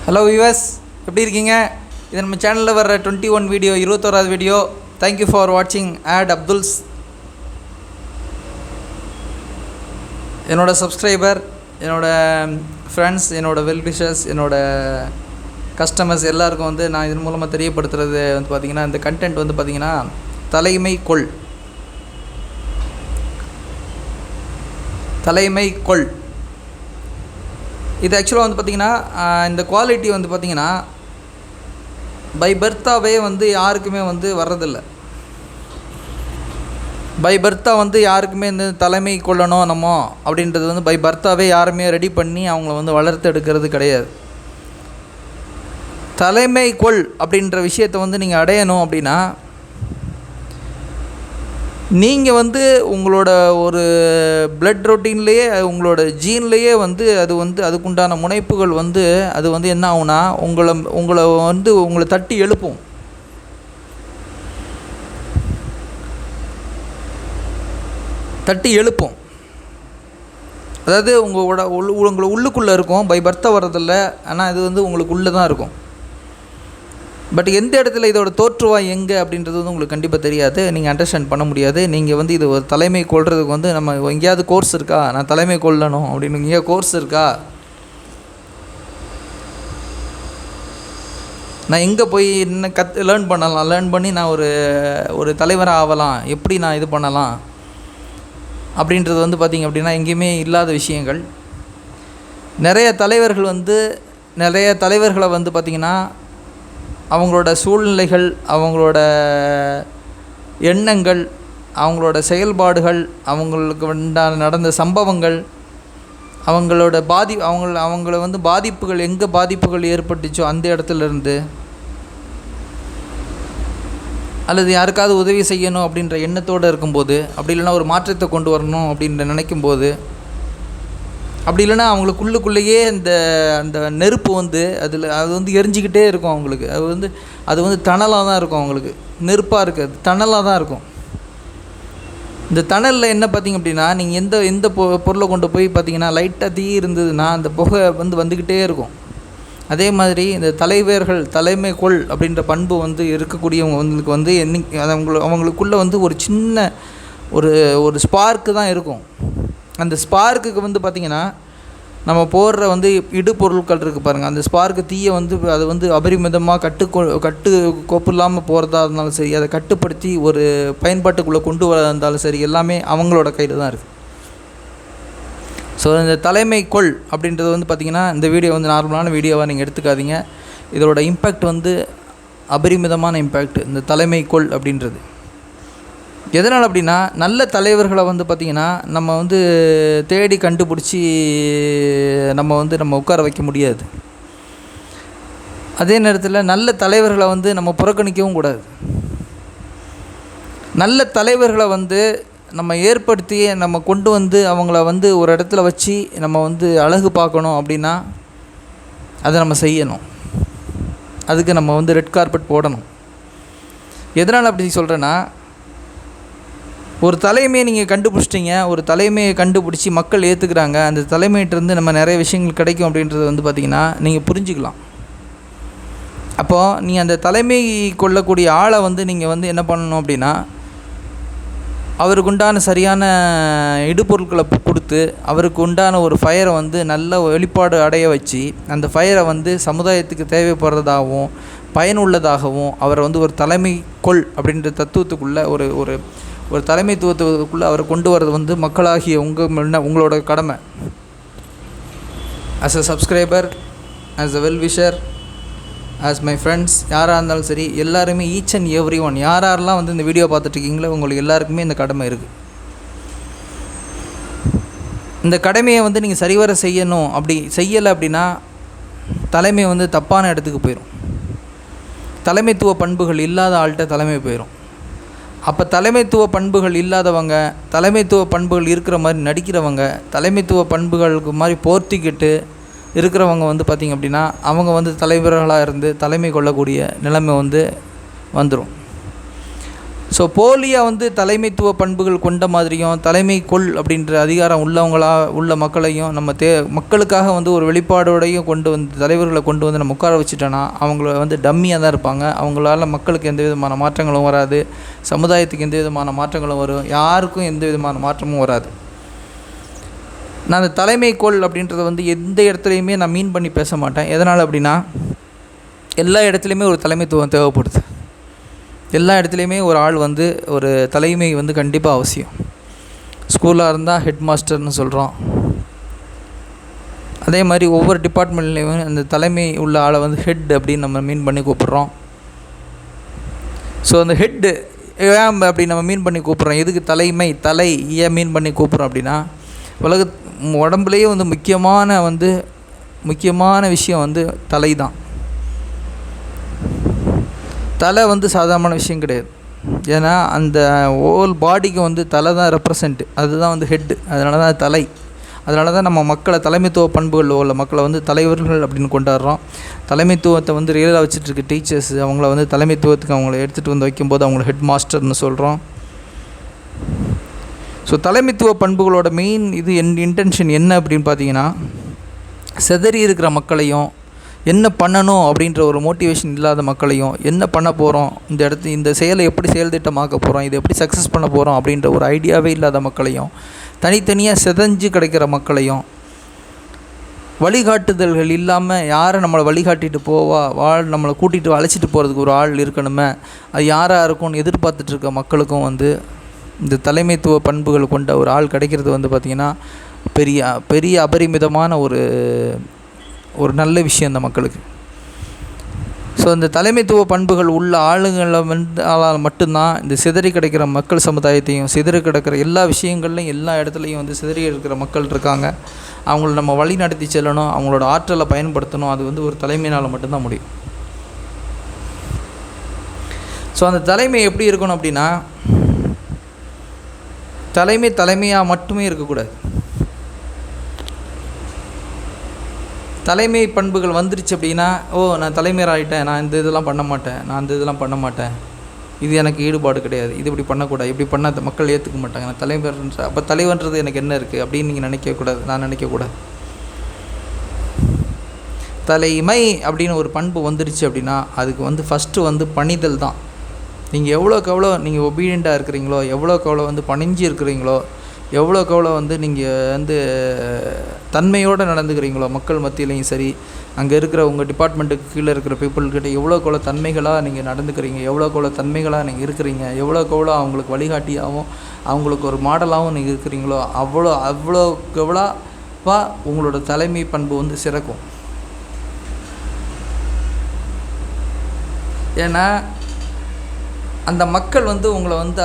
Hello viewers, எப்படி இருக்கீங்க? இது நம்ம சேனலில் வர 21 வீடியோ, 21வது வீடியோ. தேங்க்யூ ஃபார் வாட்சிங் ஆட் அப்துல்ஸ். என்னோடய சப்ஸ்கிரைபர், என்னோடய ஃப்ரெண்ட்ஸ், என்னோடய வெல்விஷர்ஸ், என்னோடய கஸ்டமர்ஸ் எல்லாருக்கும் வந்து நான் இதன் மூலமாக தெரியப்படுத்துகிறது வந்து பார்த்திங்கன்னா, இந்த கண்டென்ட் வந்து பார்த்திங்கன்னா தலைமை கொள். இது ஆக்சுவலாக வந்து பார்த்திங்கன்னா இந்த குவாலிட்டி வந்து பார்த்திங்கன்னா பை பர்த்தாவே வந்து யாருக்குமே வந்து வர்றதில்லை. பை பர்த்தா வந்து யாருக்குமே இந்த தலைமை கொள்ளணும் நம்ம அப்படின்றது வந்து பை பர்த்தாவே யாருமே ரெடி பண்ணி அவங்கள வந்து வளர்த்து எடுக்கிறது கிடையாது. தலைமை கொள் அப்படின்ற விஷயத்தை வந்து நீங்கள் அடையணும் அப்படின்னா நீங்கள் வந்து உங்களோட ஒரு பிளட் ரொட்டீன்லேயே, உங்களோட ஜீன்லேயே வந்து அது வந்து அதுக்குண்டான முனைப்புகள் வந்து அது வந்து என்ன ஆகுனா உங்களை தட்டி எழுப்பும். அதாவது உங்களை உள்ளுக்குள்ளே இருக்கும், பை பர்த்தா வர்றதில்ல. ஆனால் இது வந்து உங்களுக்கு உள்ளே தான் இருக்கும். பட் எந்த இடத்துல இதோட தோற்றுவாய் எங்கே அப்படின்றது வந்து உங்களுக்கு கண்டிப்பாக தெரியாது, நீங்கள் அண்டர்ஸ்டாண்ட் பண்ண முடியாது. நீங்கள் வந்து இது ஒரு தலைமை கொள்றதுக்கு வந்து நம்ம எங்கேயாவது கோர்ஸ் இருக்கா, நான் தலைமை கொள்ளணும் அப்படின்னு எங்கேயா கோர்ஸ் இருக்கா, நான் எங்கே போய் இன்னும் லேர்ன் பண்ணி நான் ஒரு தலைவராக ஆகலாம், எப்படி நான் இது பண்ணலாம் அப்படின்றது வந்து பார்த்திங்க அப்படின்னா எங்கேயுமே இல்லாத விஷயங்கள். நிறைய தலைவர்களை வந்து பார்த்திங்கன்னா அவங்களோட சூழ்நிலைகள், அவங்களோட எண்ணங்கள், அவங்களோட செயல்பாடுகள், அவங்களுக்கு நடந்த சம்பவங்கள், அவங்கள வந்து பாதிப்புகள், எங்கே பாதிப்புகள் ஏற்பட்டுச்சோ அந்த இடத்துலேருந்து, அல்லது யாருக்காவது உதவி செய்யணும் அப்படின்ற எண்ணத்தோடு இருக்கும்போது, அப்படி இல்லைன்னா ஒரு மாற்றத்தை கொண்டு வரணும் அப்படின்னு நினைக்கும்போது, அப்படி இல்லைன்னா அவங்களுக்குள்ளேயே அந்த நெருப்பு வந்து அது வந்து எரிஞ்சிக்கிட்டே இருக்கும். அவங்களுக்கு அது வந்து தணலாக தான் இருக்கும். அவங்களுக்கு நெருப்பாக இருக்காது, தணலாக தான் இருக்கும். இந்த தணலில் என்ன பார்த்திங்க அப்படின்னா, நீங்கள் எந்த பொருளை கொண்டு போய் பார்த்திங்கன்னா லைட்டாக தீ இருந்ததுன்னா அந்த புகை வந்துக்கிட்டே இருக்கும். அதே மாதிரி இந்த தலைமை கொள் அப்படின்ற பண்பு வந்து இருக்கக்கூடியவங்களுக்கு வந்து அவங்களுக்குள்ளே வந்து ஒரு சின்ன ஒரு ஸ்பார்க்கு தான் இருக்கும். அந்த ஸ்பார்க்குக்கு வந்து பார்த்திங்கன்னா நம்ம போடுற வந்து இடுபொருட்கள் இருக்குது பாருங்கள், அந்த ஸ்பார்க்கு தீயை வந்து அது வந்து அபரிமிதமாக கட்டு கோப்பு இல்லாமல் போகிறதா இருந்தாலும் சரி, அதை கட்டுப்படுத்தி ஒரு பயன்பாட்டுக்குள்ளே கொண்டு வரதா இருந்தாலும் சரி, எல்லாமே அவங்களோட கையில் தான் இருக்குது. ஸோ இந்த தலைமை கொள் அப்படின்றது வந்து பார்த்திங்கன்னா இந்த வீடியோ வந்து நார்மலான வீடியோவாக நீங்கள் எடுத்துக்காதீங்க. இதோட இம்பேக்ட் வந்து அபரிமிதமான இம்பேக்ட் இந்த தலைமை கொள் அப்படின்றது. எதனால் அப்படின்னா, நல்ல தலைவர்களை வந்து பார்த்திங்கன்னா நம்ம வந்து தேடி கண்டுபிடிச்சி நம்ம உட்கார வைக்க முடியாது. அதே நேரத்தில் நல்ல தலைவர்களை வந்து நம்ம புறக்கணிக்கவும் கூடாது. நல்ல தலைவர்களை வந்து நம்ம ஏற்படுத்தி நம்ம கொண்டு வந்து அவங்கள வந்து ஒரு இடத்துல வச்சு நம்ம வந்து அழகு பார்க்கணும் அப்படின்னா அதை நம்ம செய்யணும். அதுக்கு நம்ம வந்து ரெட் கார்பெட் போடணும். எதனால் அப்படி சொல்கிறேன்னா, ஒரு தலைமையை நீங்கள் கண்டுபிடிச்சிட்டிங்க, ஒரு தலைமையை கண்டுபிடிச்சி மக்கள் ஏற்றுக்கிறாங்க, அந்த தலைமையிட்டிருந்து நம்ம நிறைய விஷயங்கள் கிடைக்கும் அப்படின்றது வந்து பார்த்திங்கன்னா நீங்கள் புரிஞ்சுக்கலாம். அப்போது நீங்கள் அந்த தலைமை கொள்ளக்கூடிய ஆளை வந்து நீங்கள் வந்து என்ன பண்ணணும் அப்படின்னா, அவருக்கு உண்டான சரியான இடுபொருட்களை கொடுத்து, அவருக்கு உண்டான ஒரு ஃபயரை வந்து நல்ல வெளிப்பாடு அடைய வச்சு, அந்த ஃபயரை வந்து சமுதாயத்துக்கு தேவைப்படுறதாகவும் பயனுள்ளதாகவும் அவரை வந்து ஒரு தலைமை கொள் அப்படின்ற தத்துவத்துக்குள்ளே ஒரு தலைமைத்துவத்துக்குள்ளே அவரை கொண்டு வரது வந்து மக்களாகிய உங்களோட கடமை. As a subscriber, as a well-wisher, as my friends, யாராக இருந்தாலும் சரி, எல்லாருமே ஈச் அண்ட் எவ்ரி ஒன், யாரெல்லாம் வந்து இந்த வீடியோ பார்த்துட்ருக்கீங்களோ உங்களுக்கு எல்லாருக்குமே இந்த கடமை இருக்குது. இந்த கடமையை வந்து நீங்கள் சரிவர செய்யணும். அப்படி செய்யலை அப்படின்னா தலைமை வந்து தப்பான இடத்துக்கு போயிடும். தலைமைத்துவ பண்புகள் இல்லாத ஆள்கிட்ட தலைமை போயிடும். அப்போ தலைமைத்துவ பண்புகள் இல்லாதவங்க, தலைமைத்துவ பண்புகள் இருக்கிற மாதிரி நடிக்கிறவங்க, தலைமைத்துவ பண்புகளுக்கு மாதிரி போர்த்திக்கிட்டு இருக்கிறவங்க வந்து பார்த்திங்க அப்படின்னா அவங்க வந்து தலைவர்களாக இருந்து தலைமை கொள்ளக்கூடிய நிலைமை வந்து வந்துடும். ஸோ போலியாக வந்து தலைமைத்துவ பண்புகள் கொண்ட மாதிரியும் தலைமை கொள் அப்படின்ற அதிகாரம் உள்ள மக்களையும் நம்ம மக்களுக்காக வந்து ஒரு வெளிப்பாடோடையும் கொண்டு வந்து தலைவர்களை கொண்டு வந்து நம்ம உட்கார வச்சுட்டோன்னா அவங்கள வந்து டம்மியாக தான் இருப்பாங்க. அவங்களால மக்களுக்கு எந்த விதமான மாற்றங்களும் வராது, சமுதாயத்துக்கு எந்த விதமான மாற்றங்களும் வரும், யாருக்கும் எந்த விதமான மாற்றமும் வராது. நான் அந்த தலைமை கொள் அப்படின்றத வந்து எந்த இடத்துலையுமே நான் மீன் பண்ணி பேச மாட்டேன். எதனால் அப்படின்னா, எல்லா இடத்துலையுமே ஒரு தலைமைத்துவம் தேவைப்படுது. எல்லா இடத்துலையுமே ஒரு ஆள் வந்து ஒரு தலைமை வந்து கண்டிப்பாக அவசியம். ஸ்கூலாக இருந்தால் ஹெட் மாஸ்டர்னு சொல்கிறோம். அதே மாதிரி ஒவ்வொரு டிபார்ட்மெண்ட்லேயும் அந்த தலைமை உள்ள ஆளை வந்து ஹெட் அப்படின்னு நம்ம மீன் பண்ணி கூப்பிட்றோம். ஸோ அந்த ஹெட்டு ஏன் அப்படி நம்ம மீன் பண்ணி கூப்பிட்றோம், எதுக்கு தலைமை தலை ஏன் மீன் பண்ணி கூப்பிட்றோம் அப்படின்னா, உடம்புலேயே வந்து முக்கியமான விஷயம் வந்து தலை தான். தலை வந்து சாதாரண விஷயம் கிடையாது. ஏன்னா அந்த ஹோல் பாடிக்கு வந்து தலை தான் ரெப்ரசன்ட், அதுதான் வந்து ஹெட்டு. அதனால தான் தலை. அதனால தான் நம்ம மக்களை தலைமைத்துவ பண்புகள் உள்ள மக்களை வந்து தலைவர்கள் அப்படின்னு கொண்டாடுறோம். தலைமைத்துவத்தை வந்து ரியலாக வச்சுட்ருக்க டீச்சர்ஸ் அவங்கள வந்து தலைமைத்துவத்துக்கு அவங்கள எடுத்துகிட்டு வந்து வைக்கும்போது அவங்கள ஹெட் மாஸ்டர்னு சொல்கிறோம். ஸோ தலைமைத்துவ பண்புகளோட மெயின் இன்டென்ஷன் என்ன அப்படின்னு பார்த்தீங்கன்னா, சிதறி இருக்கிற மக்களையும் என்ன பண்ணணும் அப்படின்ற ஒரு மோட்டிவேஷன் இல்லாத மக்களையும், என்ன பண்ண போகிறோம், இந்த செயலை எப்படி செயல் திட்டமாக்க போகிறோம், இதை எப்படி சக்ஸஸ் பண்ண போகிறோம் அப்படின்ற ஒரு ஐடியாவே இல்லாத மக்களையும், தனித்தனியாக சிதைஞ்சு கிடைக்கிற மக்களையும், வழிகாட்டுதல்கள் இல்லாமல் யாரை நம்மளை வழிகாட்டிட்டு நம்மளை கூட்டிகிட்டு அழைச்சிட்டு போகிறதுக்கு ஒரு ஆள் இருக்கணுமே, அது யாராக இருக்கும்னு எதிர்பார்த்துட்ருக்க மக்களுக்கும் வந்து இந்த தலைமைத்துவ பண்புகள் கொண்ட ஒரு ஆள் கிடைக்கிறது வந்து பார்த்திங்கன்னா பெரிய அபரிமிதமான ஒரு நல்ல விஷயம் அந்த மக்களுக்கு. ஸோ இந்த தலைமைத்துவ பண்புகள் உள்ள ஆளுங்களை ஆளால் மட்டும்தான் இந்த சிதறி கிடைக்கிற மக்கள் சமுதாயத்தையும், சிதறி கிடக்கிற எல்லா விஷயங்கள்லையும் எல்லா இடத்துலையும் வந்து சிதறி இருக்கிற மக்கள் இருக்காங்க. அவங்கள நம்ம வழி நடத்தி செல்லணும், அவங்களோட ஆற்றலை பயன்படுத்தணும். அது வந்து ஒரு தலைமையினால் மட்டும்தான் முடியும். ஸோ அந்த தலைமை எப்படி இருக்கணும் அப்படின்னா, தலைமையாக மட்டுமே இருக்கக்கூடாது. தலைமை பண்புகள் வந்துருச்சு அப்படின்னா, நான் தலைமையர் ஆகிட்டேன், நான் இதெல்லாம் பண்ண மாட்டேன், இது எனக்கு ஈடுபாடு கிடையாது, இது இப்படி பண்ணக்கூடாது, இப்படி பண்ணால் மக்கள் ஏற்றுக்க மாட்டாங்க, நான் தலைவர்ன்ற அப்போ தலைவர்ன்றது எனக்கு என்ன இருக்குது அப்படின்னு நீங்கள் நான் நினைக்கக்கூடாது. தலைமை அப்படின்னு ஒரு பண்பு வந்துருச்சு அப்படின்னா அதுக்கு வந்து ஃபஸ்ட்டு வந்து பணிதல் தான். நீங்கள் எவ்வளோக்கு எவ்வளோ நீங்கள் ஒபீடியண்ட்டாக இருக்கிறீங்களோ, எவ்வளோக்கு எவ்வளோ வந்து பணிஞ்சு இருக்கிறீங்களோ, எவ்வளோக்கு எவ்வளோ வந்து நீங்கள் வந்து தன்மையோடு நடந்துக்கிறீங்களோ மக்கள் மத்தியிலையும் சரி, அங்கே இருக்கிற உங்கள் டிபார்ட்மெண்ட்டுக்கு கீழே இருக்கிற பீப்புள்கிட்ட எவ்வளோக்கு எவ்வளோ தன்மைகளாக நீங்கள் நடந்துக்கிறீங்க, எவ்வளோக்கு எவ்வளோ தன்மைகளாக நீங்கள் இருக்கிறீங்க, எவ்வளோக்கு எவ்வளோ அவங்களுக்கு வழிகாட்டியாகவும் அவங்களுக்கு ஒரு மாடலாகவும் நீங்கள் இருக்கிறீங்களோ அவ்வளோக்கு எவ்வளோவா உங்களோட தலைமை பண்பு வந்து சிறக்கும். ஏன்னா அந்த மக்கள் வந்து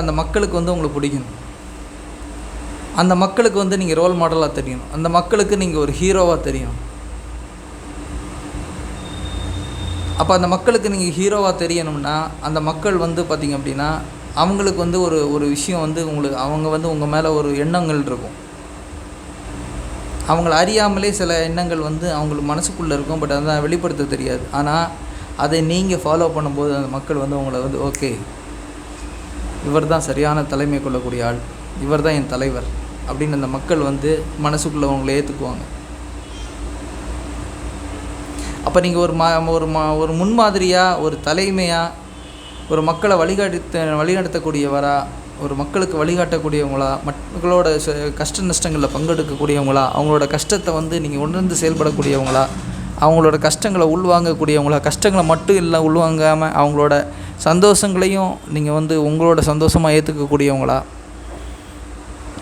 அந்த மக்களுக்கு வந்து உங்களுக்கு பிடிக்கணும், அந்த மக்களுக்கு வந்து நீங்கள் ரோல் மாடலாக தெரியணும், அந்த மக்களுக்கு நீங்கள் ஒரு ஹீரோவாக தெரியணும். அப்போ அந்த மக்களுக்கு நீங்கள் ஹீரோவாக தெரியணும்னா அந்த மக்கள் வந்து பார்த்திங்க அப்படின்னா அவங்களுக்கு வந்து ஒரு விஷயம் வந்து அவங்க வந்து உங்கள் மேலே ஒரு எண்ணங்கள் இருக்கும். அவங்கள அறியாமலே சில எண்ணங்கள் வந்து அவங்களுக்கு மனசுக்குள்ளே இருக்கும், பட் அதை வெளிப்படுத்த தெரியாது. ஆனால் அதை நீங்கள் ஃபாலோ பண்ணும்போது அந்த மக்கள் வந்து உங்களை வந்து ஓகே, இவர் தான் சரியான தலைமை கொள்ளக்கூடிய ஆள், இவர் தான் என் தலைவர் அப்படின்னு அந்த மக்கள் வந்து மனசுக்குள்ளே அவங்கள ஏற்றுக்குவாங்க. அப்போ நீங்கள் ஒரு முன்மாதிரியாக, ஒரு தலைமையாக, ஒரு மக்களை வழிநடத்தக்கூடியவரா, ஒரு மக்களுக்கு வழிகாட்டக்கூடியவங்களா, மக்களோட கஷ்ட நஷ்டங்களில் பங்கெடுக்கக்கூடியவங்களா, அவங்களோட கஷ்டத்தை வந்து நீங்கள் உணர்ந்து செயல்படக்கூடியவங்களா, அவங்களோட கஷ்டங்களை உள்வாங்கக்கூடியவங்களா, கஷ்டங்களை மட்டும் இல்லை உள்வாங்காமல் அவங்களோட சந்தோஷங்களையும் நீங்கள் வந்து உங்களோட சந்தோஷமாக ஏற்றுக்கக்கூடியவங்களா,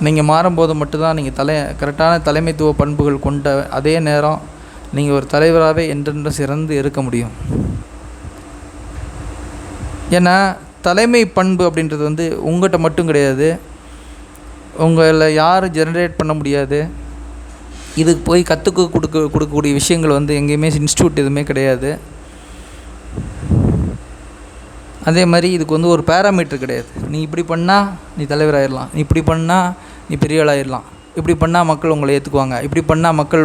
நீங்கள் மாறும்போது மட்டும்தான் நீங்கள் கரெக்டான தலைமைத்துவ பண்புகள் கொண்ட அதே நேரம் நீங்கள் ஒரு தலைவராகவே என்றென்றும் சிறந்து இருக்க முடியும். ஏன்னா தலைமை பண்பு அப்படின்றது வந்து உங்கள்கிட்ட மட்டும் கிடையாது, உங்களை யாரும் ஜெனரேட் பண்ண முடியாது. இதுக்கு போய் கொடுக்கக்கூடிய விஷயங்கள் வந்து எங்கேயுமே இன்ஸ்டியூட் எதுவுமே கிடையாது. அதே மாதிரி இதுக்கு வந்து ஒரு பேராமீட்டர் கிடையாது. நீ இப்படி பண்ணால் நீ தலைவராகிடலாம், நீ இப்படி பண்ணால் நீ பெரிய ஆளாகிடலாம், இப்படி பண்ணால் மக்கள் உங்களை ஏற்றுக்குவாங்க, இப்படி பண்ணால் மக்கள்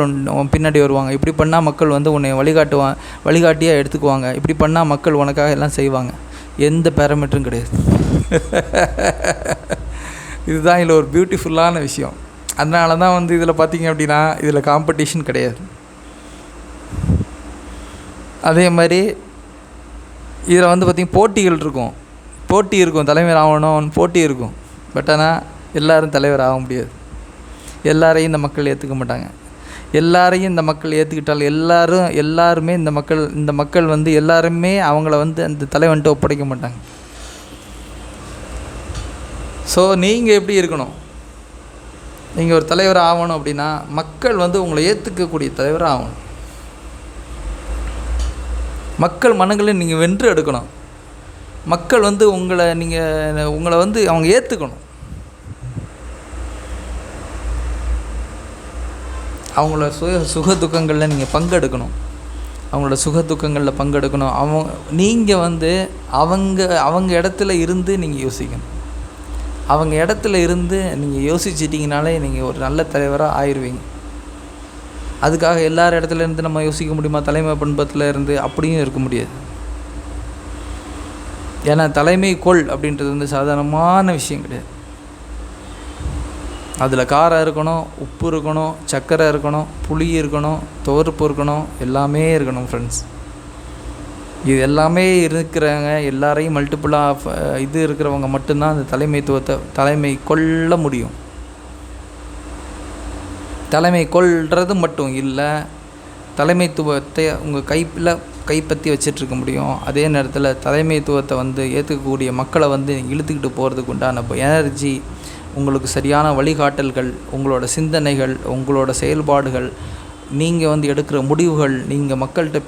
பின்னாடி வருவாங்க, இப்படி பண்ணால் மக்கள் வந்து உன்னை வழிகாட்டியாக எடுத்துக்குவாங்க, இப்படி பண்ணால் மக்கள் உனக்காக எல்லாம் செய்வாங்க. எந்த பேராமீட்டரும் கிடையாது. இதுதான் இதில் ஒரு பியூட்டிஃபுல்லான விஷயம். அதனால தான் வந்து இதில் பார்த்திங்க அப்படின்னா இதில் காம்படிஷன் கிடையாது. அதே மாதிரி இதில் வந்து பார்த்திங்கன்னா போட்டிகள் இருக்கும், போட்டி இருக்கும், தலைவர் ஆகணும் போட்டி இருக்கும். பட் ஆனால் எல்லோரும் தலைவர் ஆக முடியாது. எல்லாரையும் இந்த மக்கள் ஏற்றுக்க மாட்டாங்க. எல்லாரையும் இந்த மக்கள் ஏற்றுக்கிட்டால் எல்லாருமே இந்த மக்கள் வந்து எல்லாருமே அவங்கள வந்து அந்த தலைவன்ட்டு ஒப்படைக்க மாட்டாங்க. ஸோ நீங்கள் எப்படி இருக்கணும்? நீங்கள் ஒரு தலைவர் ஆகணும் அப்படின்னா மக்கள் வந்து உங்களை ஏற்றுக்கக்கூடிய தலைவராக ஆகணும். மக்கள் மனங்களை நீங்கள் வென்று எடுக்கணும். மக்கள் வந்து உங்களை வந்து அவங்க ஏற்றுக்கணும். அவங்கள சுக துக்கங்களில் நீங்கள் பங்கெடுக்கணும். அவங்களோட சுக துக்கங்களில் பங்கெடுக்கணும். நீங்கள் வந்து அவங்க இடத்துல இருந்து நீங்கள் யோசிக்கணும். அவங்க இடத்துல இருந்து நீங்கள் யோசிச்சிட்டிங்கனாலே நீங்கள் ஒரு நல்ல தலைவராக ஆயிடுவீங்க. அதுக்காக எல்லார் இடத்துல இருந்து நம்ம யோசிக்க முடியுமா? தலைமை பண்பத்தில் இருந்து அப்படியும் இருக்க முடியாது. ஏன்னா தலைமை கொள் அப்படின்றது வந்து சாதாரணமான விஷயம் கிடையாது. அதில் காரம் இருக்கணும், உப்பு இருக்கணும், சர்க்கரை இருக்கணும், புளி இருக்கணும், துவர்ப்பு இருக்கணும், எல்லாமே இருக்கணும் ஃப்ரெண்ட்ஸ். இது எல்லாமே இருக்கிறவங்க எல்லாரையும் மல்டிப்புளாக இது இருக்கிறவங்க மட்டும்தான் அந்த தலைமை கொள்ள முடியும். தலைமை கொள்வது மட்டும் இல்லை, தலைமைத்துவத்தை உங்கள் கைப்பற்றி வச்சிட்ருக்க முடியும். அதே நேரத்தில் தலைமைத்துவத்தை வந்து ஏற்றுக்கக்கூடிய மக்களை வந்து இழுத்துக்கிட்டு போகிறதுக்கு உண்டான எனர்ஜி, உங்களுக்கு சரியான வழிகாட்டல்கள், உங்களோட சிந்தனைகள், உங்களோட செயல்பாடுகள், நீங்கள் வந்து எடுக்கிற முடிவுகள், நீங்கள் மக்கள்கிட்ட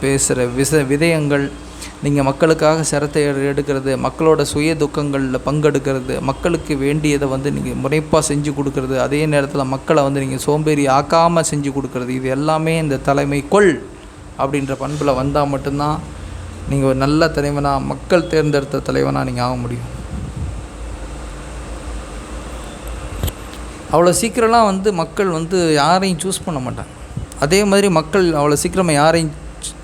பேசுகிற விதயங்கள், நீங்கள் மக்களுக்காக சிரத்தை எடுக்கிறது, மக்களோட சுய துக்கங்களில் பங்கெடுக்கிறது, மக்களுக்கு வேண்டியதை வந்து நீங்கள் முனைப்பாக செஞ்சு கொடுக்கறது, அதே நேரத்தில் மக்களை வந்து நீங்கள் சோம்பேறி ஆக்காமல் செஞ்சு கொடுக்கறது, இது எல்லாமே இந்த தலைமை கொள் அப்படின்ற பண்பில் வந்தால் மட்டும்தான் நீங்கள் ஒரு நல்ல தலைவனாக, மக்கள் தேர்ந்தெடுத்த தலைவனாக நீங்கள் ஆக முடியும். அவ்வளோ சீக்கிரம்லாம் வந்து மக்கள் வந்து யாரையும் சூஸ் பண்ண மாட்டாங்க. அதே மாதிரி மக்கள் அவ்வளோ சீக்கிரமாக யாரையும்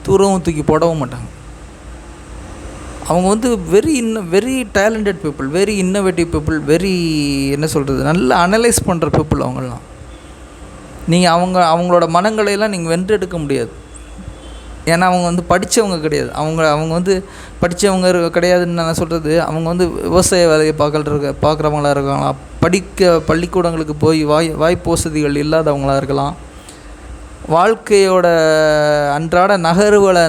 தூரவும் தூக்கி போடவும் மாட்டாங்க. அவங்க வந்து very talented people, very innovative people, என்ன சொல்கிறது, நல்லா அனலைஸ் பண்ணுற பீப்புள் அவங்களாம். நீங்கள் அவங்களோட மனங்களையெல்லாம் நீங்கள் வென்றெடுக்க முடியாது. ஏன்னா அவங்க வந்து படித்தவங்க கிடையாது. அவங்க வந்து படித்தவங்க கிடையாதுன்னு நான் சொல்கிறது, அவங்க வந்து விவசாய வேலையை பார்க்குறவங்களாக இருக்கலாம், பள்ளிக்கூடங்களுக்கு போய் வாய்ப்பு வசதிகள் இல்லாதவங்களாக இருக்கலாம், வாழ்க்கையோட அன்றாட நகர்வுகளை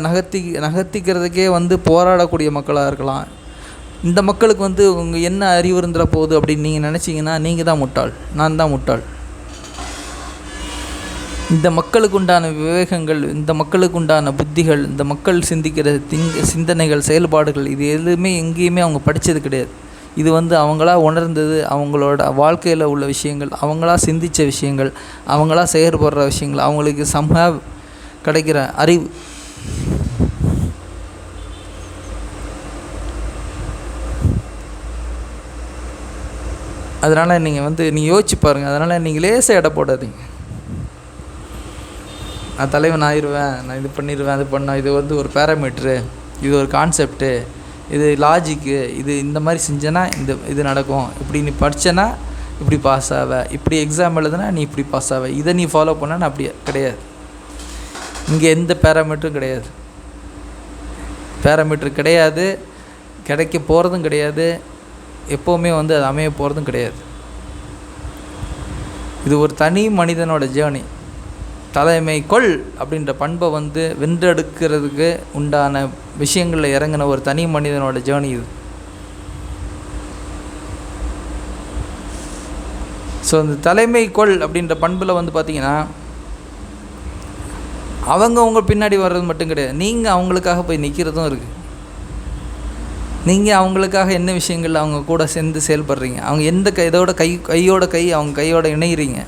நகர்த்திக்கிறதுக்கே வந்து போராடக்கூடிய மக்களாக இருக்கலாம். இந்த மக்களுக்கு வந்து உங்கள் என்ன அறிவு இருந்துட போகுது அப்படின்னு நீங்கள் நினச்சிங்கன்னா நீங்கள் தான் முட்டாள், நான் தான் முட்டாள். இந்த மக்களுக்கு உண்டான விவேகங்கள், இந்த மக்களுக்கு உண்டான புத்திகள், இந்த மக்கள் சிந்திக்கிற சிந்தனைகள், செயல்பாடுகள், இது எதுவுமே எங்கேயுமே அவங்க படித்தது கிடையாது. இது வந்து அவங்களா உணர்ந்தது, அவங்களோட வாழ்க்கையில் உள்ள விஷயங்கள், அவங்களா சிந்தித்த விஷயங்கள், அவங்களா செயற்படுற விஷயங்கள், அவங்களுக்கு கிடைக்கிற அறிவு. அதனால் நீங்கள் யோசிச்சு பாருங்கள். அதனால் நீங்கள் லேசாக எடை போடாதீங்க. நான் தலைவன் ஆயிடுவேன், நான் இது பண்ணிடுவேன், அது பண்ண, இது வந்து ஒரு பேராமீட்ரு, இது ஒரு கான்செப்ட்டு, இது லாஜிக்கு, இது இந்த மாதிரி செஞ்சேன்னா இது நடக்கும், இப்படி நீ படித்தேன்னா இப்படி பாஸ் ஆவ, இப்படி எக்ஸாம் எழுதுனா நீ இப்படி பாஸ் ஆவ, இதை நீ ஃபாலோ பண்ணான்னு அப்படி கிடையாது. இங்கே எந்த பேராமீட்டரும் கிடையாது. பேராமீட்டர் கிடையாது, கிடைக்க போகிறதும் கிடையாது, எப்போவுமே வந்து அது அமைய போகிறதும் கிடையாது. இது ஒரு தனி மனிதனோட ஜேர்னி. தலைமை கொள் அப்படின்ற பண்பை வந்து வென்றெடுக்கிறதுக்கு உண்டான விஷயங்களில் இறங்கின ஒரு தனி மனிதனோட ஜேர்னி இது. ஸோ இந்த தலைமை கொள் அப்படின்ற பண்பில் வந்து பார்த்திங்கன்னா அவங்க பின்னாடி வர்றது மட்டும் கிடையாது, நீங்கள் அவங்களுக்காக போய் நிற்கிறதும் இருக்குது. நீங்கள் அவங்களுக்காக என்ன விஷயங்கள் அவங்க கூட சேர்ந்து செயல்படுறீங்க, அவங்க எந்த கையோட அவங்க கையோட இணைகிறீங்க,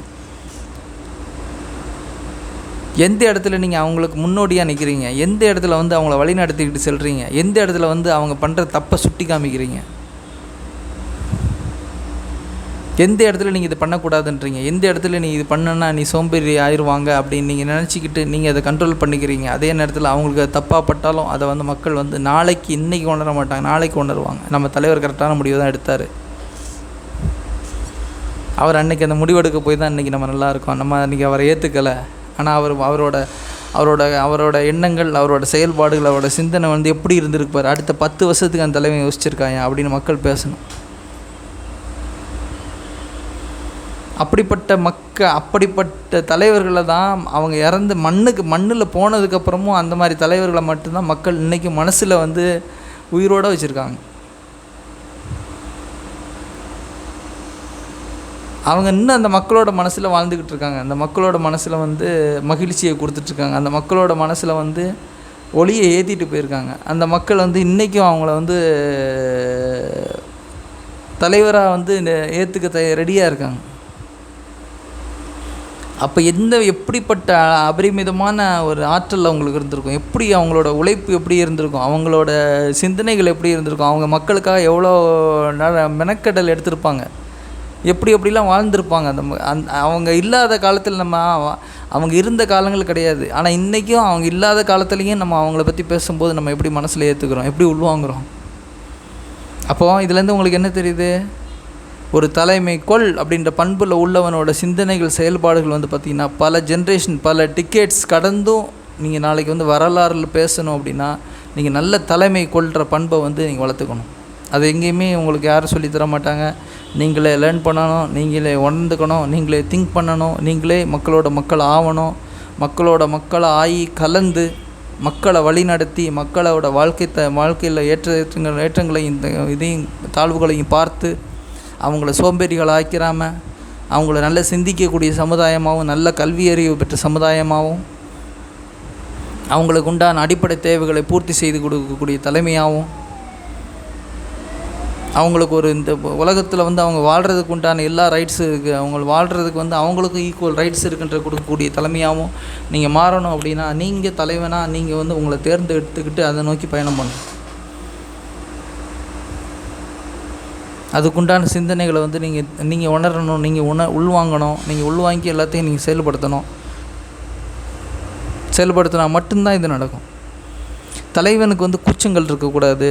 எந்த இடத்துல நீங்கள் அவங்களுக்கு முன்னோடியாக நிற்கிறீங்க, எந்த இடத்துல வந்து அவங்கள வழி நடத்திக்கிட்டு செல்கிறீங்க, எந்த இடத்துல வந்து அவங்க பண்ணுற தப்பை சுட்டி காமிக்கிறீங்க. எந்த இடத்துல நீங்கள் இது பண்ணக்கூடாதுன்றீங்க, எந்த இடத்துல நீ இது பண்ணனா நீ சோம்பேறி ஆயிடுவாங்க அப்படின்னு நீங்கள் நினச்சிக்கிட்டு நீங்கள் அதை கண்ட்ரோல் பண்ணிக்கிறீங்க. அதே நேரத்தில் அவங்களுக்கு அது தப்பாக பட்டாலும் அதை வந்து மக்கள் வந்து நாளைக்கு இன்றைக்கி உணர மாட்டாங்க, நாளைக்கு உணருவாங்க. நம்ம தலைவர் கரெக்டான முடிவு தான் எடுத்தார். அவர் அன்றைக்கி அந்த முடிவெடுக்க போய் தான் இன்றைக்கி நம்ம நல்லா இருக்கோம். நம்ம அன்றைக்கி அவரை ஏற்றுக்கலை. ஆனால் அவரோட எண்ணங்கள், அவரோட செயல்பாடுகள், அவரோட சிந்தனை வந்து எப்படி இருந்திருப்பார், அடுத்த 10 வருஷத்துக்கு அந்த தலைவன் யோசிச்சிருக்காங்க அப்படின்னு மக்கள் பேசணும். அப்படிப்பட்ட தலைவர்களை தான் அவங்க இறந்து மண்ணில் போனதுக்கப்புறமும் அந்த மாதிரி தலைவர்களை மட்டும்தான் மக்கள் இன்றைக்கும் மனசில் வந்து உயிரோடு வச்சுருக்காங்க. அவங்க இன்னும் அந்த மக்களோட மனசில் வாழ்ந்துக்கிட்டு இருக்காங்க. அந்த மக்களோட மனசில் வந்து மகிழ்ச்சியை கொடுத்துட்ருக்காங்க. அந்த மக்களோட மனசில் வந்து ஒளியை ஏற்றிட்டு போயிருக்காங்க. அந்த மக்கள் வந்து இன்றைக்கும் அவங்கள வந்து தலைவராக வந்து ஏற்றுக்க ரெடியாக இருக்காங்க. அப்போ எப்படிப்பட்ட அபரிமிதமான ஒரு ஆற்றல் அவங்களுக்கு இருந்திருக்கும், எப்படி அவங்களோட உழைப்பு எப்படி இருந்திருக்கும், அவங்களோட சிந்தனைகள் எப்படி இருந்திருக்கும், அவங்க மக்களுக்காக எவ்வளோ மெனக்கடல் எடுத்திருப்பாங்க, எப்படிலாம் வாழ்ந்திருப்பாங்க. அவங்க இல்லாத காலத்தில் அவங்க இருந்த காலங்கள் கிடையாது. ஆனால் இன்றைக்கும் அவங்க இல்லாத காலத்துலேயும் நம்ம அவங்கள பற்றி பேசும்போது நம்ம எப்படி மனசில் ஏற்றுக்கிறோம், எப்படி உள்வாங்குகிறோம். அப்போது இதுலேருந்து உங்களுக்கு என்ன தெரியுது? ஒரு தலைமை கொள் அப்படின்ற பண்பில் உள்ளவனோட சிந்தனைகள், செயல்பாடுகள் வந்து பார்த்திங்கன்னா பல ஜென்ரேஷன், பல டிக்கெட்ஸ் கடந்தும் நீங்கள் நாளைக்கு வந்து வரலாறில் பேசணும் அப்படின்னா நீங்கள் நல்ல தலைமை கொள்கிற பண்பை வந்து நீங்கள் வளர்த்துக்கணும். அது எங்கேயுமே உங்களுக்கு யாரும் சொல்லித்தர மாட்டாங்க. நீங்களே லேர்ன் பண்ணணும், நீங்களே உணர்ந்துக்கணும், நீங்களே திங்க் பண்ணணும், நீங்களே மக்கள் ஆகணும். மக்கள் ஆகி கலந்து மக்களை வழிநடத்தி மக்களோட வாழ்க்கையில் ஏற்றங்களையும் இதையும் தாழ்வுகளையும் பார்த்து அவங்கள சோம்பேறிகள் ஆக்கிறாமல் அவங்கள நல்ல சிந்திக்கக்கூடிய சமுதாயமாகவும், நல்ல கல்வி அறிவு பெற்ற சமுதாயமாகவும், அவங்களுக்கு உண்டான அடிப்படை தேவைகளை பூர்த்தி செய்து கொடுக்கக்கூடிய தலைமையாகவும், அவங்களுக்கு இந்த உலகத்தில் வந்து அவங்க வாழ்கிறதுக்கு உண்டான எல்லா ரைட்ஸும் இருக்குது, அவங்க வாழ்கிறதுக்கு வந்து அவங்களுக்கும் ஈக்குவல் ரைட்ஸ் இருக்குன்ற கொடுக்கக்கூடிய தலைமையாகவும் நீங்கள் மாறணும். அப்படின்னா நீங்கள் தலைவனாக நீங்கள் வந்து உங்களை தேர்ந்தெடுத்துக்கிட்டு அதை நோக்கி பயணம் பண்ணணும். அதுக்குண்டான சிந்தனைகளை வந்து நீங்கள் உணரணும், நீங்கள் உள்வாங்கணும். நீங்கள் உள்வாங்கி எல்லாத்தையும் நீங்கள் செயல்படுத்தினா மட்டும்தான் இது நடக்கும். தலைவனுக்கு வந்து கூச்சங்கள் இருக்கக்கூடாது.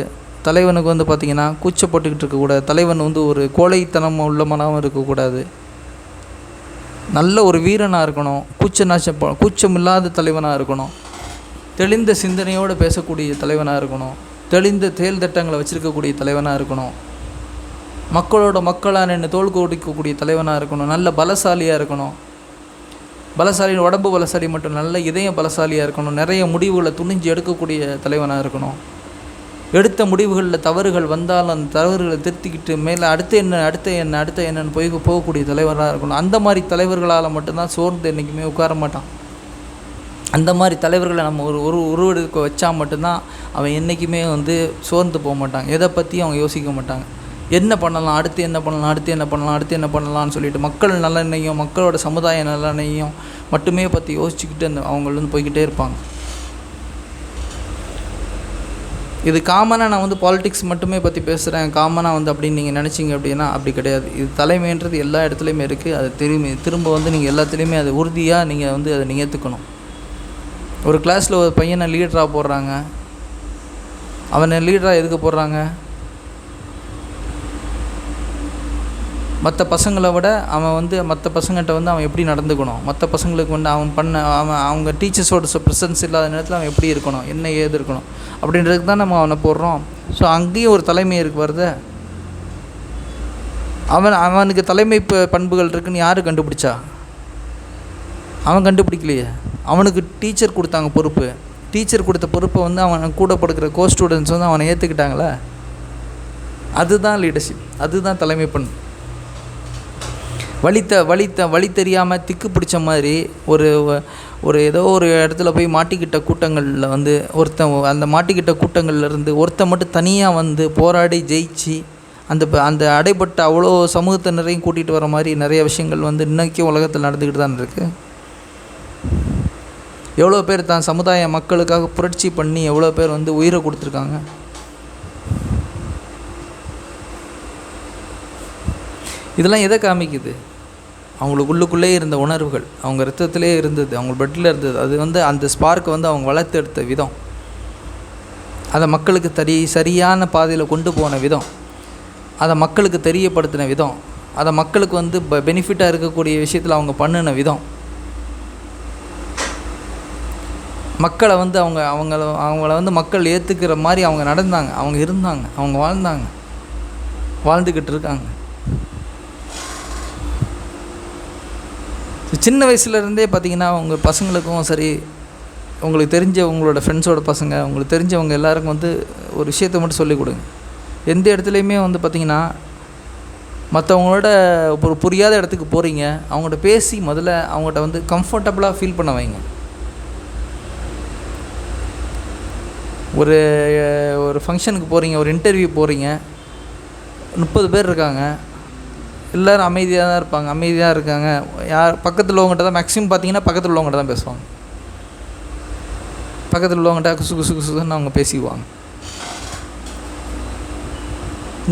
தலைவனுக்கு வந்து பார்த்திங்கன்னா கூச்சப்பட்டுக்கிட்டு இருக்கக்கூடாது. தலைவன் வந்து ஒரு கோழைத்தனம் உள்ளவனாகவும் இருக்கக்கூடாது. நல்ல ஒரு வீரனாக இருக்கணும். கூச்சம் இல்லாத தலைவனாக இருக்கணும். தெளிந்த சிந்தனையோடு பேசக்கூடிய தலைவனாக இருக்கணும். தெளிந்த செயல் திட்டங்களை வச்சுருக்கக்கூடிய தலைவனாக இருக்கணும். மக்களோட மக்களாக நின்று தோள் கொடுக்கக்கூடிய தலைவனாக இருக்கணும். நல்ல பலசாலியாக இருக்கணும். உடம்பு பலசாலி மட்டும் நல்ல இதயம் பலசாலியாக இருக்கணும். நிறைய முடிவுகளை துணிஞ்சு எடுக்கக்கூடிய தலைவனாக இருக்கணும். எடுத்த முடிவுகளில் தவறுகள் வந்தாலும் அந்த தவறுகளை திருத்திக்கிட்டு மேலே அடுத்து என்னன்னு போகக்கூடிய தலைவராக இருக்கணும். அந்த மாதிரி தலைவர்களால் மட்டும்தான் சோர்ந்து என்றைக்குமே உட்கார மாட்டான். அந்த மாதிரி தலைவர்களை நம்ம ஒரு உருவெடுக்க வச்சா மட்டும்தான் அவன் என்றைக்குமே வந்து சோர்ந்து போக மாட்டாங்க. எதை பற்றியும் அவங்க யோசிக்க மாட்டாங்க. என்ன பண்ணலாம், அடுத்து என்ன பண்ணலாம்னு சொல்லிட்டு மக்கள் நலனையும் மக்களோட சமுதாய நலனையும் மட்டுமே பற்றி யோசிச்சுக்கிட்டு அவங்க வந்து போய்கிட்டே இருப்பாங்க. இது காமனாக நான் வந்து பாலிடிக்ஸ் மட்டுமே பற்றி பேசுகிறேன், காமனாக வந்து அப்படின்னு நீங்கள் நினச்சிங்க அப்படின்னா அப்படி கிடையாது. இது தலைமைன்றது எல்லா இடத்துலையுமே இருக்குது. அது திரும்ப வந்து நீங்கள் எல்லாத்துலேயுமே அது உறுதியாக நீங்கள் வந்து அதை ஏற்றுக்கணும். ஒரு கிளாஸில் ஒரு பையனை லீடராக போடுறாங்க. அவனை லீடராக எதுக்கு போடுறாங்க? மற்ற பசங்களை விட அவன் வந்து மற்ற பசங்கள்கிட்ட வந்து அவன் எப்படி நடந்துக்கணும், மற்ற பசங்களுக்கு வந்து அவங்க டீச்சர்ஸோட ப்ரெசன்ஸ் இல்லாத நேரத்தில் அவன் எப்படி இருக்கணும், என்ன ஏது இருக்கணும் அப்படின்றதுக்கு தான் நம்ம அவனை போடுறோம். ஸோ அங்கேயும் ஒரு தலைமை வருது. அவனுக்கு தலைமை பண்புகள் இருக்குன்னு யார் கண்டுபிடிச்சா? அவன் கண்டுபிடிக்கலையே. அவனுக்கு டீச்சர் கொடுத்தாங்க பொறுப்பு. டீச்சர் கொடுத்த பொறுப்பை வந்து அவன் கூட படுக்கிற ஸ்டூடெண்ட்ஸ் வந்து அவனை ஏற்றுக்கிட்டாங்களே. அதுதான் லீடர்ஷிப், அதுதான் தலைமை பண்பு. வழி தெரியாமல் திக்கு பிடிச்ச மாதிரி ஒரு ஏதோ ஒரு இடத்துல போய் மாட்டிக்கிட்ட கூட்டங்களில் வந்து அந்த மாட்டிக்கிட்ட கூட்டங்கள்லேருந்து மட்டும் தனியாக வந்து போராடி ஜெயிச்சு அந்த அடைபட்ட அவ்வளோ சமூகத்தினரையும் கூட்டிகிட்டு வர மாதிரி நிறைய விஷயங்கள் வந்து இன்றைக்கும் உலகத்தில் நடந்துக்கிட்டு தான் இருக்குது. எவ்வளோ பேர் தான் சமுதாய மக்களுக்காக புரட்சி பண்ணி எவ்வளோ பேர் வந்து உயிரை கொடுத்துருக்காங்க. இதெல்லாம் எதை காமிக்குது? அவங்களுக்குள்ளே இருந்த உணர்வுகள், அவங்க ரத்தத்திலே இருந்தது, அவங்க பெட்டில் இருந்தது. அது வந்து அந்த ஸ்பார்க்கை வந்து அவங்க வளர்த்து எடுத்த விதம், அதை மக்களுக்கு சரியான பாதையில் கொண்டு போன விதம், அதை மக்களுக்கு தெரியப்படுத்தின விதம், அதை மக்களுக்கு வந்து பெனிஃபிட்டாக இருக்கக்கூடிய விஷயத்தில் அவங்க பண்ணின விதம், மக்களை வந்து அவங்கள வந்து மக்கள் ஏற்றுக்கிற மாதிரி அவங்க நடந்தாங்க, அவங்க இருந்தாங்க, அவங்க வாழ்ந்தாங்க, வாழ்ந்துக்கிட்டு இருக்காங்க. சின்ன வயசுலேருந்தே பார்த்திங்கன்னா உங்கள் பசங்களுக்கும் சரி, உங்களுக்கு தெரிஞ்ச உங்களோட ஃப்ரெண்ட்ஸோட பசங்க, உங்களுக்கு தெரிஞ்சவங்க எல்லாருக்கும் வந்து ஒரு விஷயத்தை மட்டும் சொல்லிக் கொடுங்க. எந்த இடத்துலையுமே வந்து பார்த்திங்கன்னா மற்றவங்களோட ஒரு புரியாத இடத்துக்கு போகிறீங்க, அவங்கள்ட்ட பேசி முதல்ல அவங்கள்ட்ட வந்து கம்ஃபர்டபுளாக ஃபீல் பண்ண வைங்க. ஒரு ஃபங்க்ஷனுக்கு போகிறீங்க, ஒரு இன்டர்வியூ போகிறீங்க, 30 பேர் இருக்காங்க, எல்லோரும் அமைதியாக தான் இருப்பாங்க, அமைதியாக இருக்காங்க. யார் பக்கத்தில் உள்ளவங்கள்ட்ட தான் மேக்ஸிமம் பார்த்தீங்கன்னா பக்கத்தில் உள்ளவங்கள்ட்ட தான் பேசுவாங்க. பக்கத்தில் உள்ளவங்கள்ட்ட குசு குசு குசுன்னு அவங்க பேசிக்குவாங்க.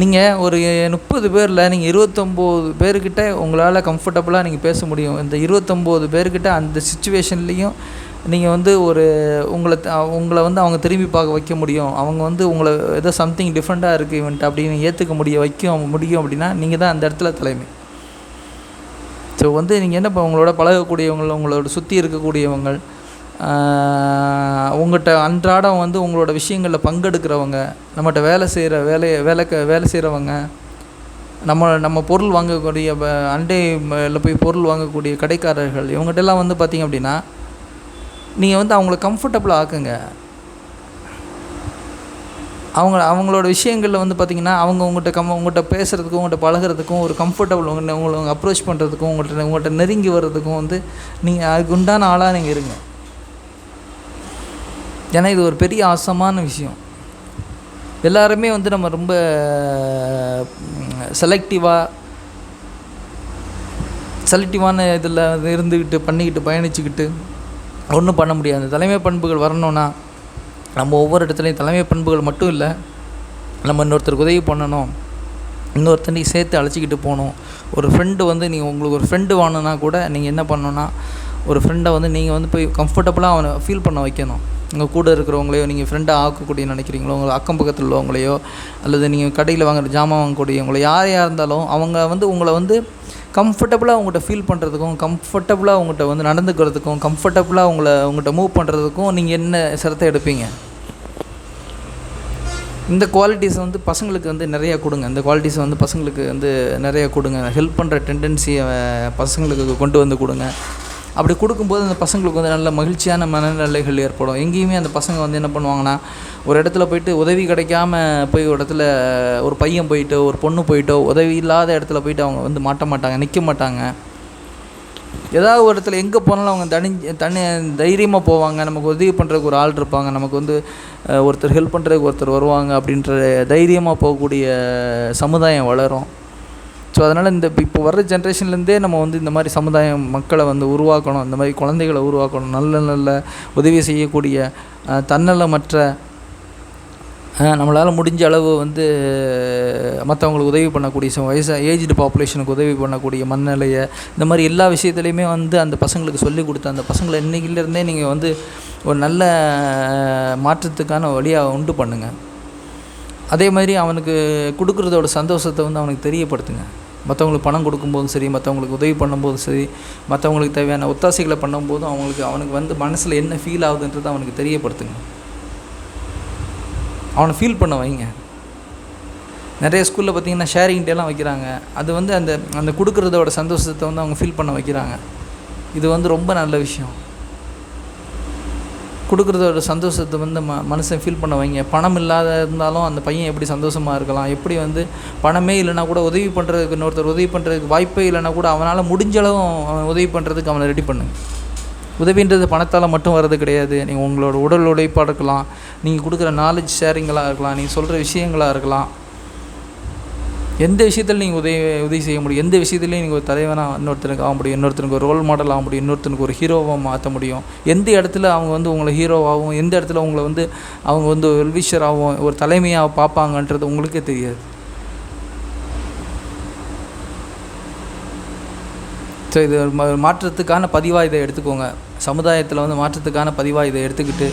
நீங்கள் ஒரு 30 பேரில் நீங்கள் 29 பேர்கிட்ட உங்களால் கம்ஃபர்டபுளாக நீங்கள் பேச முடியும். இந்த 29 பேர்கிட்ட அந்த சிச்சுவேஷன்லேயும் நீங்கள் வந்து உங்களை வந்து அவங்க திரும்பி பார்க்க வைக்க முடியும். அவங்க வந்து உங்களை ஏதோ சம்திங் டிஃப்ரெண்ட்டாக இருக்குது இவன்ட்டு அப்படின்னு ஏற்றுக்க முடியும் அப்படின்னா நீங்கள் தான் அந்த இடத்துல தலைமை. ஸோ வந்து நீங்கள் என்ன உங்களோட பழகக்கூடியவங்க, உங்களோட சுற்றி இருக்கக்கூடியவங்க, உங்கள்கிட்ட அன்றாடம் வந்து உங்களோட விஷயங்களில் பங்கெடுக்கிறவங்க, நம்மகிட்ட வேலை செய்கிறவங்க, நம்ம பொருள் வாங்கக்கூடிய அண்டையில் போய் பொருள் வாங்கக்கூடிய கடைக்காரர்கள், இவங்ககிட்டலாம் வந்து பார்த்திங்க அப்படின்னா நீங்கள் வந்து அவங்கள கம்ஃபர்டபுளாக ஆக்குங்க. அவங்களோட விஷயங்களில் வந்து பார்த்திங்கன்னா அவங்க உங்கள்கிட்ட பேசுகிறதுக்கும், உங்கள்கிட்ட பழகிறதுக்கும் ஒரு கம்ஃபர்டபுள், உங்களை அப்ரோச் பண்ணுறதுக்கும், உங்கள்கிட்ட நெருங்கி வர்றதுக்கும் வந்து நீங்கள் அதுக்கு உண்டான ஆளாக நீங்கள் இருங்க. ஏன்னா இது ஒரு பெரிய ஆசமான விஷயம். எல்லாருமே வந்து நம்ம ரொம்ப செலக்டிவான இதில் இருந்துக்கிட்டு பண்ணிக்கிட்டு ஒன்றும் பண்ண முடியாது. தலைமை பண்புகள் வரணும்னா நம்ம ஒவ்வொரு இடத்துலையும் தலைமை பண்புகள் மட்டும் இல்லை, நம்ம இன்னொருத்தருக்கு உதவி பண்ணணும், இன்னொருத்தனையும் சேர்த்து அழைச்சிக்கிட்டு போகணும். ஒரு ஃப்ரெண்டு வந்து உங்களுக்கு ஒரு ஃப்ரெண்டு வாங்கினா கூட நீங்கள் என்ன பண்ணணுன்னா, ஒரு ஃப்ரெண்டை வந்து நீங்கள் வந்து போய் கம்ஃபர்டபுளாக அவனை ஃபீல் பண்ண வைக்கணும். உங்கள் கூட இருக்கிறவங்களையோ நீங்கள் ஃப்ரெண்டாக ஆக்கக்கூடிய நினைக்கிறீங்களோ, உங்கள் அக்கம் பக்கத்தில் உள்ளவங்களையோ, அல்லது நீங்கள் கடையில் வாங்குகிற ஜாமான் வாங்கக்கூடியவங்களோ, யாரையாக இருந்தாலும் அவங்க வந்து உங்களை வந்து கம்ஃபர்டபுளாக உங்கள்கிட்ட ஃபீல் பண்ணுறதுக்கும், கம்ஃபர்டபுளாக உங்கள்கிட்ட வந்து நடந்துக்கிறதுக்கும், கம்ஃபர்டபுளாக உங்கள்கிட்ட மூவ் பண்ணுறதுக்கும் நீங்கள் என்ன சிரத்தை எடுப்பீங்க? இந்த குவாலிட்டிஸை வந்து பசங்களுக்கு வந்து நிறையா கொடுங்க. இந்த குவாலிட்டிஸை வந்து பசங்களுக்கு வந்து நிறையா கொடுங்க. ஹெல்ப் பண்ணுற டெண்டன்சியை பசங்களுக்கு கொண்டு வந்து கொடுங்க. அப்படி கொடுக்கும்போது அந்த பசங்களுக்கு வந்து நல்ல மகிழ்ச்சியான மனநிலைகள் ஏற்படும். எங்கேயுமே அந்த பசங்க வந்து என்ன பண்ணுவாங்கன்னா, ஒரு இடத்துல போய்ட்டு உதவி கிடைக்காம போய் ஒரு இடத்துல ஒரு பையன் போயிட்டோ ஒரு பொண்ணு போயிட்டோ உதவி இல்லாத இடத்துல போய்ட்டு அவங்க வந்து நிற்க மாட்டாங்க. ஏதாவது ஒரு இடத்துல எங்கே போனாலும் அவங்க தைரியமாக போவாங்க. நமக்கு உதவி பண்ணுறதுக்கு ஒரு ஆள் இருப்பாங்க, நமக்கு வந்து ஒருத்தர் ஹெல்ப் பண்ணுறதுக்கு ஒருத்தர் வருவாங்க அப்படின்ற தைரியமாக போகக்கூடிய சமுதாயம் வளரும். ஸோ அதனால் இப்போ வர்ற ஜென்ரேஷன்லேருந்தே நம்ம வந்து இந்த மாதிரி சமுதாயம் மக்களை வந்து உருவாக்கணும், இந்த மாதிரி குழந்தைகளை உருவாக்கணும். நல்ல உதவி செய்யக்கூடிய தன்னலமற்ற, நம்மளால் முடிஞ்ச அளவு வந்து மற்றவங்களுக்கு உதவி பண்ணக்கூடிய ஏஜ்டு பாப்புலேஷனுக்கு உதவி பண்ணக்கூடிய மனநிலையை, இந்த மாதிரி எல்லா விஷயத்துலையுமே வந்து அந்த பசங்களுக்கு சொல்லிக் கொடுத்து அந்த பசங்களை இன்றைக்கிலேருந்தே நீங்கள் வந்து ஒரு நல்ல மாற்றத்துக்கான வழியாக உண்டு பண்ணுங்கள். அதே மாதிரி அவனுக்கு கொடுக்குறதோட சந்தோஷத்தை வந்து அவனுக்கு தெரியப்படுத்துங்க. மற்றவங்களுக்கு பணம் கொடுக்கும்போதும் சரி, மற்றவங்களுக்கு உதவி பண்ணும்போதும் சரி, மற்றவங்களுக்கு தேவையான ஒத்தாசைகளை பண்ணும்போதும் அவனுக்கு வந்து மனசில் என்ன ஃபீல் ஆகுதுன்றதை அவனுக்கு தெரியப்படுத்துங்க. அவனை ஃபீல் பண்ண வைங்க. நிறைய ஸ்கூலில் பார்த்திங்கன்னா ஷேரிங் டேலாம் வைக்கிறாங்க. அது வந்து அந்த கொடுக்குறதோட சந்தோஷத்தை வந்து அவங்க ஃபீல் பண்ண வைக்கிறாங்க. இது வந்து ரொம்ப நல்ல விஷயம். கொடுக்குறதோட சந்தோஷத்தை வந்து மனுஷன் ஃபீல் பண்ண வைங்க. பணம் இல்லாத இருந்தாலும் அந்த பையன் எப்படி சந்தோஷமாக இருக்கலாம், எப்படி வந்து பணமே இல்லைனா கூட உதவி பண்ணுறதுக்கு, இன்னொருத்தர் உதவி பண்ணுறதுக்கு வாய்ப்பே இல்லைனா கூட அவனால் முடிஞ்சளவும் உதவி பண்ணுறதுக்கு அவனை ரெடி பண்ணுங்க. உதவின்றது பணத்தால் மட்டும் வர்றது கிடையாது. நீங்கள் உங்களோட உடல் உழைப்பாக இருக்கலாம், நீங்கள் கொடுக்குற நாலேஜ் ஷேரிங்களாக இருக்கலாம், நீங்கள் சொல்கிற விஷயங்களாக இருக்கலாம். எந்த விஷயத்தில் நீங்கள் உதவி செய்ய முடியும், எந்த விஷயத்துலையும் நீங்கள் ஒரு தலைவனாக இன்னொருத்தனுக்கு ஆக முடியும், இன்னொருத்தனுக்கு ஒரு ரோல் மாடல் ஆக முடியும், இன்னொருத்தனுக்கு ஒரு ஹீரோவாக மாற்ற முடியும். எந்த இடத்துல அவங்க வந்து உங்களை ஹீரோவாகவும், எந்த இடத்துல உங்களை வந்து அவங்க வந்து வெல்விஷராகவும் ஒரு தலைமையாக பார்ப்பாங்கன்றது உங்களுக்கே தெரியாது. ஸோ இது மாற்றத்துக்கான பதிவாக இதை எடுத்துக்கோங்க. சமுதாயத்தில் வந்து மாற்றத்துக்கான பதிவாக இதை எடுத்துக்கிட்டு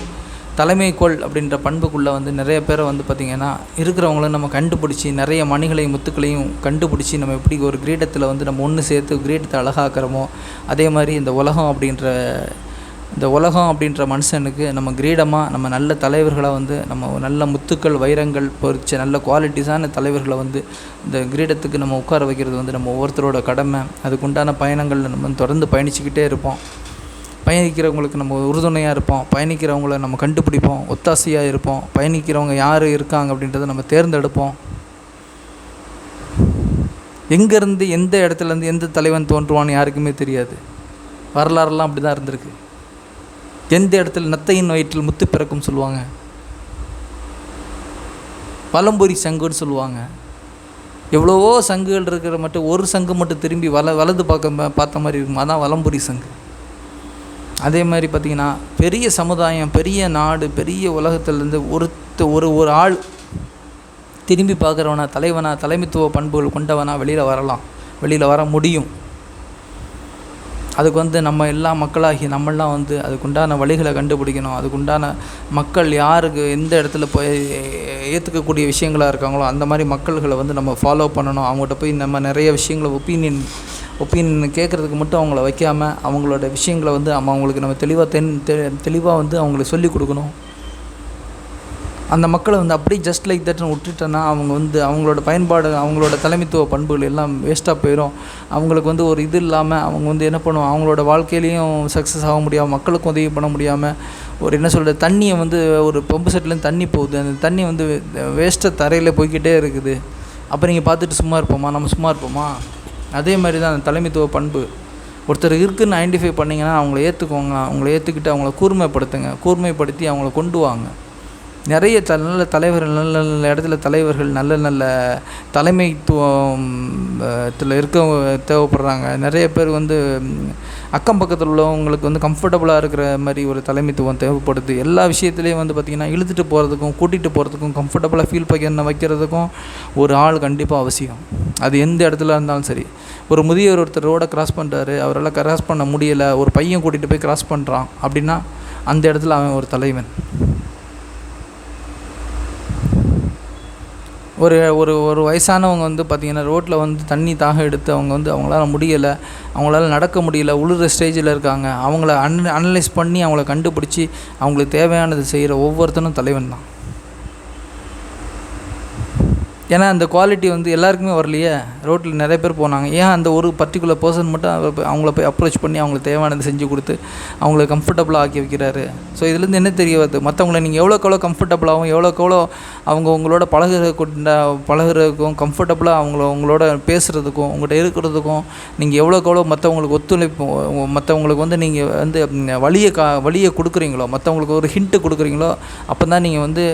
தலைமைக்கோள் அப்படின்ற பண்புக்குள்ளே வந்து நிறைய பேரை வந்து பார்த்திங்கன்னா இருக்கிறவங்களும் நம்ம கண்டுபிடிச்சி நிறைய மணிகளையும் முத்துக்களையும் கண்டுபிடிச்சி நம்ம எப்படி ஒரு கிரீடத்தில் வந்து நம்ம ஒன்று சேர்த்து கிரீடத்தை அழகாக்கிறோமோ அதே மாதிரி இந்த உலகம் அப்படின்ற மனுஷனுக்கு நம்ம கிரீடமாக நம்ம நல்ல தலைவர்களை வந்து நம்ம நல்ல முத்துக்கள் வைரங்கள் பொறிச்ச நல்ல குவாலிட்டிஸான தலைவர்களை வந்து இந்த கிரீடத்துக்கு நம்ம உட்கார வைக்கிறது வந்து நம்ம ஒவ்வொருத்தரோட கடமை. அதுக்குண்டான பயணங்களில் நம்ம தொடர்ந்து பயணிச்சுக்கிட்டே இருப்போம். பயணிக்கிறவங்களுக்கு நம்ம உறுதுணையாக இருப்போம். பயணிக்கிறவங்கள நம்ம கண்டுபிடிப்போம், ஒத்தாசையாக இருப்போம். பயணிக்கிறவங்க யார் இருக்காங்க அப்படின்றத நம்ம தேர்ந்தெடுப்போம். எங்கேருந்து எந்த இடத்துலேருந்து எந்த தலைவன் தோன்றுவான்னு யாருக்குமே தெரியாது. வரலாறுலாம் அப்படி தான் இருந்திருக்கு. எந்த இடத்துல நத்தையின் வயிற்றில் முத்து பிறக்கும் சொல்லுவாங்க, பழம்பொரி சங்குன்னு சொல்லுவாங்க. எவ்வளவோ சங்குகள் இருக்கிற மட்டும் ஒரு சங்கு மட்டும் திரும்பி வலது பார்த்த மாதிரி இருக்கும், அதான் வலம்புரி சங்கு. அதே மாதிரி பார்த்திங்கன்னா பெரிய சமுதாயம், பெரிய நாடு, பெரிய உலகத்துலேருந்து ஒரு ஆள் திரும்பி பார்க்குறவனா, தலைவனா, தலைமைத்துவ பண்புகள் கொண்டவனா வெளியில் வர முடியும். அதுக்கு வந்து நம்ம எல்லா மக்களாகி நம்மளாம் வந்து அதுக்குண்டான வழிகளை கண்டுபிடிக்கணும். அதுக்குண்டான மக்கள் யாருக்கு எந்த இடத்துல போய் ஏற்றுக்கக்கூடிய விஷயங்களாக இருக்காங்களோ அந்த மாதிரி மக்கள்களை வந்து நம்ம ஃபாலோ பண்ணணும். அவங்கள்ட்ட போய் நம்ம நிறைய விஷயங்களை ஒப்பீனியன் கேட்குறதுக்கு மட்டும் அவங்கள வைக்காமல் அவங்களோட விஷயங்களை வந்து அவங்களுக்கு நம்ம தெளிவாக வந்து அவங்களுக்கு சொல்லிக் கொடுக்கணும். அந்த மக்களை வந்து அப்படியே ஜஸ்ட் லைக் தட்னு விட்டுட்டோன்னா அவங்க வந்து அவங்களோட பயன்பாடு, அவங்களோட தலைமைத்துவ பண்புகள் எல்லாம் வேஸ்ட்டாக போயிடும். அவங்களுக்கு வந்து ஒரு இது இல்லாமல் அவங்க வந்து என்ன பண்ணுவோம், அவங்களோட வாழ்க்கையிலையும் சக்ஸஸ் ஆக முடியாமல், மக்களுக்கும் உதவி பண்ண முடியாமல், ஒரு என்ன சொல்கிறது, தண்ணியை வந்து ஒரு பம்பு செட்லேருந்து தண்ணி போகுது, அந்த தண்ணி வந்து வேஸ்ட்டாக தரையில் போய்கிட்டே இருக்குது. அப்போ நீங்கள் பார்த்துட்டு சும்மா இருப்போமா? அதே மாதிரி தான் அந்த தலைமைத்துவ பண்பு. ஒருத்தர் இருக்குதுன்னு ஐடென்டிஃபை பண்ணிங்கன்னா அவங்கள ஏற்றுக்கோங்க. அவங்கள ஏற்றுக்கிட்டு அவங்கள கூர்மைப்படுத்தி அவங்கள கொண்டு வாங்க. நிறைய நல்ல தலைவர்கள், நல்ல இடத்துல தலைவர்கள், நல்ல தலைமைத்துவத்தில் தேவைப்படுறாங்க. நிறைய பேர் வந்து அக்கம் பக்கத்தில் உள்ளவங்களுக்கு வந்து கம்ஃபர்டபுளாக இருக்கிற மாதிரி ஒரு தலைமைத்துவம் தேவைப்படுது. எல்லா விஷயத்துலேயும் வந்து பார்த்திங்கன்னா இழுத்துட்டு போகிறதுக்கும் கூட்டிகிட்டு போகிறதுக்கும் கம்ஃபர்டபுளாக ஃபீல் வைக்கிறதுக்கும் ஒரு ஆள் கண்டிப்பாக அவசியம். அது எந்த இடத்துல இருந்தாலும் சரி. ஒரு முதியவர் ஒருத்தர் ரோடை கிராஸ் பண்ணுறாரு, அவரால் கிராஸ் பண்ண முடியலை, ஒரு பையன் கூட்டிகிட்டு போய் கிராஸ் பண்ணுறான் அப்படின்னா அந்த இடத்துல அவன் ஒரு தலைவன். ஒரு வயசானவங்க வந்து பார்த்திங்கன்னா ரோட்டில் வந்து தண்ணி தாகம் எடுத்து அவங்க வந்து அவங்களால முடியலை, அவங்களால நடக்க முடியல, உழுற ஸ்டேஜில் இருக்காங்க. அவங்கள அனலைஸ் பண்ணி அவங்கள கண்டுபிடிச்சி அவங்களுக்கு தேவையானது செய்கிற ஒவ்வொருத்தனும் தலைவன் தான். ஏன்னா அந்த குவாலிட்டி வந்து எல்லாருக்குமே வரலையே. ரோட்டில் நிறைய பேர் போனாங்க, ஏன் அந்த ஒரு பர்டிகுலர் பர்சன் மட்டும் அவங்கள போய் அப்ரோச் பண்ணி அவங்களுக்கு தேவையானது செஞ்சு கொடுத்து அவங்கள கம்ஃபர்டபுளாக ஆக்கி வைக்கிறாரு. ஸோ இதுலேருந்து என்ன தெரிய வருது, மற்றவங்கள நீங்கள் எவ்வளோக்கு கம்ஃபர்டபுளாகவும் எவ்வளோக்கு அவங்க உங்களோட பழகுறதுக்கும் கம்ஃபர்டபுளாக உங்களோட பேசுகிறதுக்கும் உங்கள்கிட்ட இருக்கிறதுக்கும் நீங்கள் எவ்வளோக்கு மற்றவங்களுக்கு மற்றவங்களுக்கு வந்து நீங்கள் வந்து வழியை கொடுக்குறீங்களோ, மற்றவங்களுக்கு ஒரு ஹிண்ட்டு கொடுக்குறீங்களோ, அப்போ தான் நீங்கள் வந்து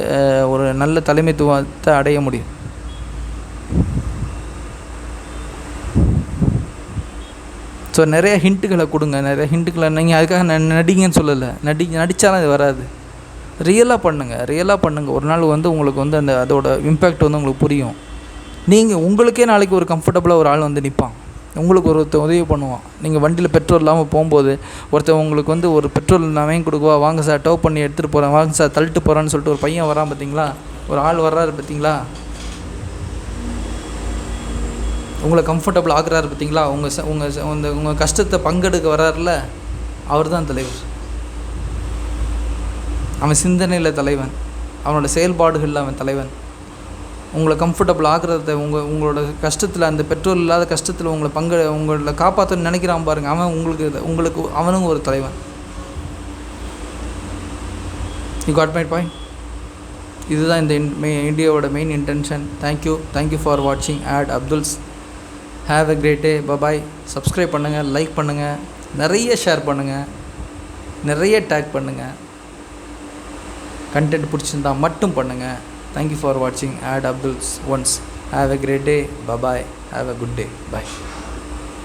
ஒரு நல்ல தலைமைத்துவத்தை அடைய முடியும். ஸோ நிறைய ஹிண்ட்டுகளை கொடுங்க. நிறைய ஹிண்ட்டுகளை நீங்கள் அதுக்காக நடிங்கன்னு சொல்லலை, நடித்தாலும் அது வராது. ரியலாக பண்ணுங்கள். ஒரு நாள் வந்து உங்களுக்கு வந்து அதோட இம்பேக்ட் வந்து உங்களுக்கு புரியும். உங்களுக்கே நாளைக்கு ஒரு கம்ஃபர்டபுளாக ஒரு ஆள் வந்து நிற்பான், உங்களுக்கு ஒருத்தர் உதவி பண்ணுவான். நீங்கள் வண்டியில் பெட்ரோல் இல்லாமல் போகும்போது ஒருத்தர் உங்களுக்கு வந்து ஒரு பெட்ரோல் நான் வாங்கி கொடுக்குவா, வாங்க சார் டோ பண்ணி எடுத்துகிட்டு போகிறேன், வாங்க சார் தள்ளிட்டு போகிறான்னு சொல்லிட்டு ஒரு பையன் வரான் பார்த்தீங்களா, ஒரு ஆள் வர்றாரு பார்த்தீங்களா, உங்களை கம்ஃபர்டபுள் ஆக்குறாரு பார்த்தீங்களா, உங்கள் கஷ்டத்தை பங்கெடுக்க வர்றாருல, அவர் தான் தலைவர். அவன் சிந்தனையில் தலைவன், அவனோட செயல்பாடுகளில் அவன் தலைவன். உங்களை கம்ஃபர்டபுள் ஆக்குறத உங்களோட கஷ்டத்தில், அந்த பெட்ரோல் இல்லாத கஷ்டத்தில் உங்களை காப்பாற்றணும்னு நினைக்கிறான் பாருங்கள், அவன் அவனும் ஒரு தலைவன். You got my point. இதுதான் இந்த இந்தியாவோட மெயின் இன்டென்ஷன். தேங்க்யூ ஃபார் வாட்சிங் Abduls. Have a great day. Bye. Subscribe பண்ணுங்கள், லைக் பண்ணுங்கள், நிறைய ஷேர் பண்ணுங்கள், நிறைய டேக் பண்ணுங்கள். கண்டென்ட் பிடிச்சிருந்தால் மட்டும் பண்ணுங்கள். தேங்க்யூ ஃபார் வாட்சிங் Abduls once. Have a great day. Bye. Have a good day. Bye.